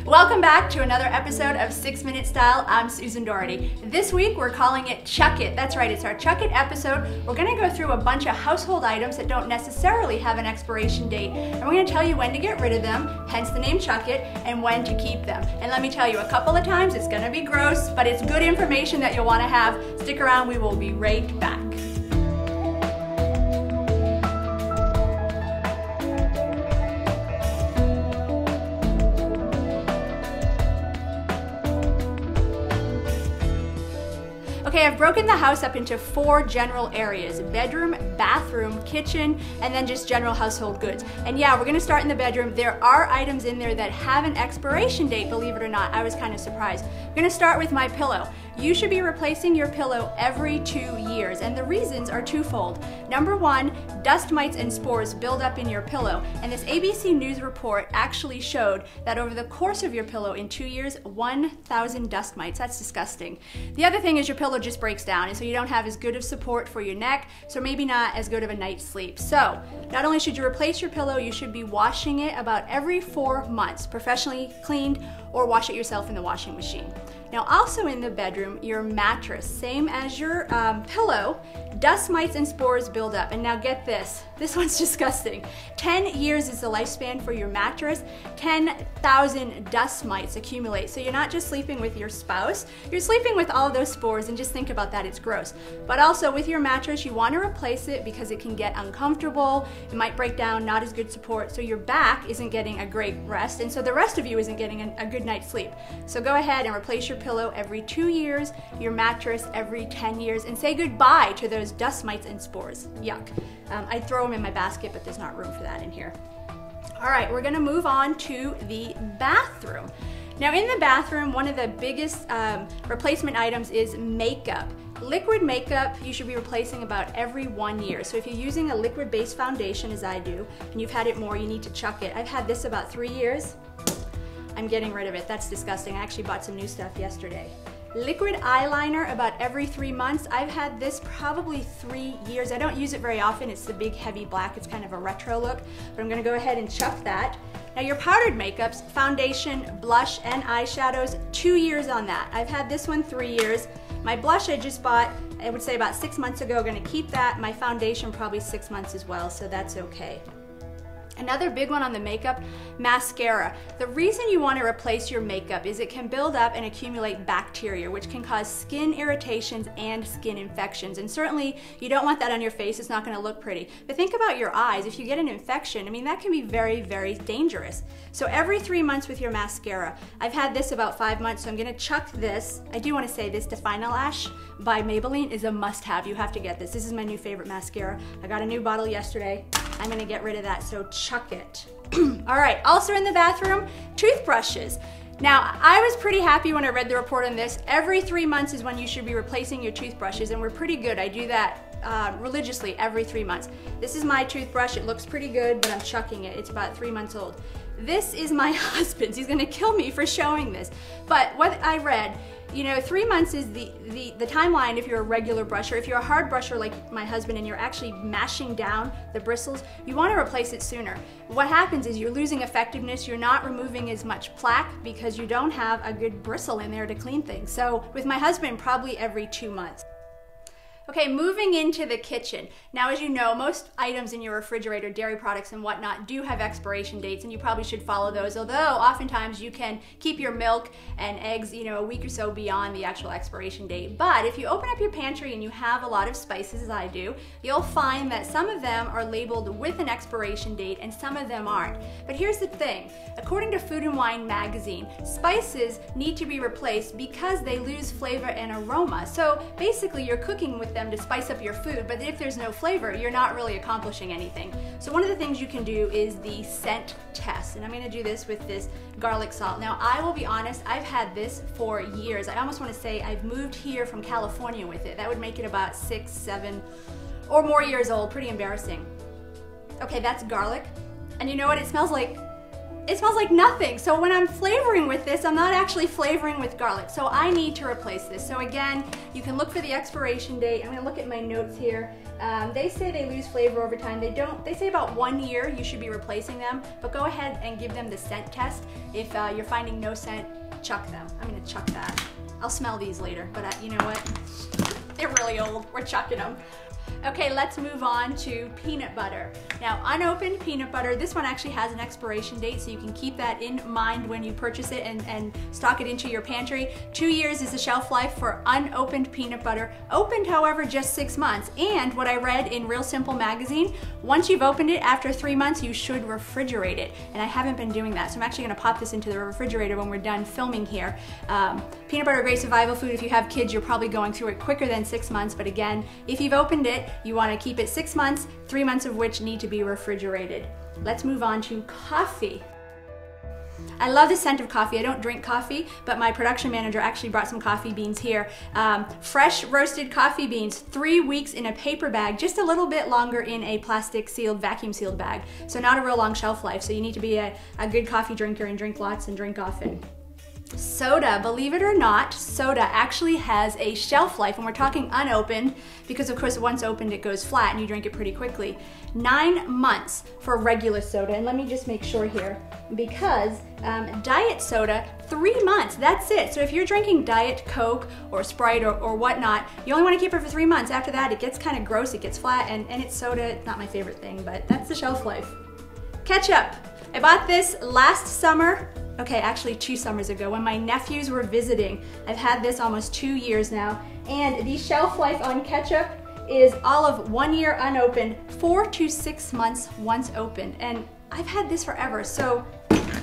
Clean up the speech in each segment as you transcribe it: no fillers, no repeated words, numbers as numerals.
Welcome back to another episode of 6 Minute Style. I'm Susan Doherty. This week we're calling it Chuck It. That's right, it's our Chuck It episode. We're going to go through a bunch of household items that don't necessarily have an expiration date, and we're going to tell you when to get rid of them, hence the name Chuck It, and when to keep them. And let me tell you, a couple of times it's going to be gross, but it's good information that you'll want to have. Stick around, we will be right back. Okay, I've broken the house up into 4 general areas: bedroom, bathroom, kitchen, and then just general household goods. And yeah, we're gonna start in the bedroom. There are items in there that have an expiration date, believe it or not. I was kind of surprised. I'm gonna start with my pillow. You should be replacing your pillow every 2 years, and the reasons are twofold. Number one, dust mites and spores build up in your pillow, and this ABC News report actually showed that over the course of your pillow in 2 years, 1,000 dust mites. That's disgusting. The other thing is your pillow just breaks down, and so you don't have as good of support for your neck, so maybe not as good of a night's sleep. So not only should you replace your pillow, you should be washing it about every 4 months, professionally cleaned, or wash it yourself in the washing machine. Now also in the bedroom, your mattress, same as your pillow, dust mites and spores build up. And now get this one's disgusting. 10 years is the lifespan for your mattress. 10,000 dust mites accumulate. So you're not just sleeping with your spouse, you're sleeping with all those spores, and just think about that, it's gross. But also with your mattress, you want to replace it because it can get uncomfortable, it might break down, not as good support, so your back isn't getting a great rest, and so the rest of you isn't getting a good night's sleep. So go ahead and replace your pillow every 2 years, your mattress every 10 years, and say goodbye to those dust mites and spores. Yuck. I'd throw them in my basket, but there's not room for that in here. All right, we're gonna move on to the bathroom. Now in the bathroom, one of the biggest replacement items is makeup. Liquid makeup you should be replacing about every 1 year. So if you're using a liquid-based foundation, as I do, and you've had it more, you need to chuck it. I've had this about 3 years. I'm getting rid of it. That's disgusting. I actually bought some new stuff yesterday. Liquid eyeliner about every 3 months. I've had this probably 3 years. I don't use it very often. It's the big heavy black. It's kind of a retro look, but I'm gonna go ahead and chuck that. Now your powdered makeups, foundation, blush, and eyeshadows, 2 years on that. I've had this one 3 years. My blush I just bought, I would say about 6 months ago. Gonna keep that. My foundation probably 6 months as well, so that's okay. Another big one on the makeup, mascara. The reason you want to replace your makeup is it can build up and accumulate bacteria, which can cause skin irritations and skin infections. And certainly you don't want that on your face, it's not going to look pretty. But think about your eyes. If you get an infection, I mean, that can be very, very dangerous. So every 3 months with your mascara. I've had this about 5 months, so I'm going to chuck this. I do want to say this Define Lash by Maybelline is a must-have. You have to get this. This is my new favorite mascara. I got a new bottle yesterday. I'm gonna get rid of that, so chuck it. All right, also in the bathroom, toothbrushes. Now, I was pretty happy when I read the report on this. Every 3 months is when you should be replacing your toothbrushes, and we're pretty good. I do that religiously every 3 months. This is my toothbrush. It looks pretty good, but I'm chucking it. It's about 3 months old. This is my husband's. He's gonna kill me for showing this. But what I read, you know, 3 months is the timeline if you're a regular brusher. If you're a hard brusher like my husband and you're actually mashing down the bristles, you want to replace it sooner. What happens is you're losing effectiveness, you're not removing as much plaque because you don't have a good bristle in there to clean things. So with my husband, probably every 2 months. Okay, moving into the kitchen. Now, as you know, most items in your refrigerator, dairy products and whatnot, do have expiration dates, and you probably should follow those, although oftentimes you can keep your milk and eggs, you know, a week or so beyond the actual expiration date. But if you open up your pantry and you have a lot of spices, as I do, you'll find that some of them are labeled with an expiration date and some of them aren't. But here's the thing. According to Food and Wine magazine, spices need to be replaced because they lose flavor and aroma. So basically you're cooking with them to spice up your food, but if there's no flavor, you're not really accomplishing anything. So one of the things you can do is the scent test, and I'm gonna do this with this garlic salt. Now, I will be honest, I've had this for years. I almost wanna say I've moved here from California with it. That would make it about 6, 7, or more years old. Pretty embarrassing. Okay, that's garlic. And you know what it smells like? it smells like nothing. So when I'm flavoring with this, I'm not actually flavoring with garlic. So I need to replace this. So again, you can look for the expiration date. I'm gonna look at my notes here. They say they lose flavor over time. They don't. They say about 1 year you should be replacing them, but go ahead and give them the scent test. If you're finding no scent, chuck them. I'm gonna chuck that. I'll smell these later, but you know what? They're really old. We're chucking them. Okay, let's move on to peanut butter. Now, unopened peanut butter, this one actually has an expiration date, so you can keep that in mind when you purchase it and stock it into your pantry. 2 years is the shelf life for unopened peanut butter. Opened, however, just 6 months. And what I read in Real Simple magazine, once you've opened it, after 3 months, you should refrigerate it. And I haven't been doing that, so I'm actually gonna pop this into the refrigerator when we're done filming here. Peanut butter, great survival food. If you have kids, you're probably going through it quicker than 6 months, but again, if you've opened it, you want to keep it 6 months, 3 months of which need to be refrigerated. Let's move on to coffee. I love the scent of coffee. I don't drink coffee, but my production manager actually brought some coffee beans here. Fresh roasted coffee beans, 3 weeks in a paper bag, just a little bit longer in a plastic sealed, vacuum sealed bag. So not a real long shelf life. So you need to be a good coffee drinker and drink lots and drink often. Soda, believe it or not, soda actually has a shelf life, and we're talking unopened because of course once opened it goes flat and you drink it pretty quickly. 9 months for regular soda, and let me just make sure here, because diet soda, 3 months, that's it. So if you're drinking Diet Coke or Sprite or whatnot, you only want to keep it for 3 months. After that it gets kind of gross, it gets flat, and it's soda. It's not my favorite thing, but that's the shelf life. Ketchup, I bought this last summer. Okay, actually 2 summers ago when my nephews were visiting. I've had this almost 2 years now, and the shelf life on ketchup is all of 1 year unopened, 4 to 6 months once opened, and I've had this forever, so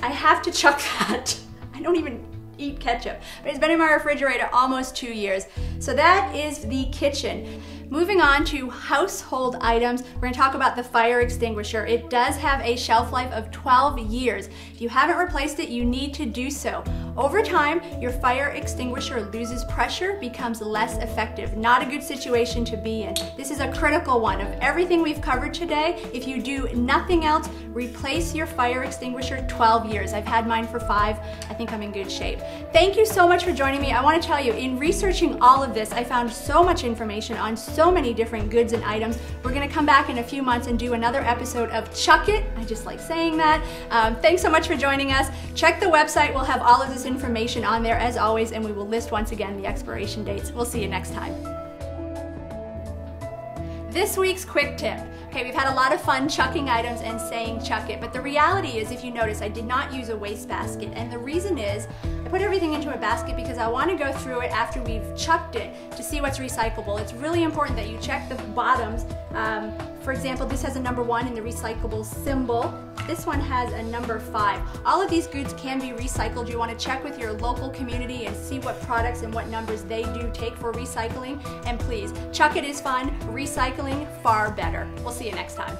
I have to chuck that. I don't even eat ketchup, but it's been in my refrigerator almost 2 years. So that is the kitchen. Moving on to household items, we're going to talk about the fire extinguisher. It does have a shelf life of 12 years. If you haven't replaced it, you need to do so. Over time, your fire extinguisher loses pressure, becomes less effective. Not a good situation to be in. This is a critical one. Of everything we've covered today, if you do nothing else, replace your fire extinguisher 12 years. I've had mine for 5. I think I'm in good shape. Thank you so much for joining me. I want to tell you, in researching all of this, I found so much information on so many different goods and items. We're going to come back in a few months and do another episode of Chuck It. I just like saying that. Thanks so much for joining us. Check the website. We'll have all of this information on there as always, and we will list once again the expiration dates. We'll see you next time. This week's quick tip. Okay, we've had a lot of fun chucking items and saying chuck it, but the reality is, if you notice, I did not use a waste basket, and the reason is I put everything into a basket because I want to go through it after we've chucked it to see what's recyclable. It's really important that you check the bottoms. For example, this has a number 1 in the recyclable symbol. This one has a number 5. All of these goods can be recycled. You want to check with your local community and see what products and what numbers they do take for recycling. And please, chuck it is fun, recycling far better. We'll see you next time.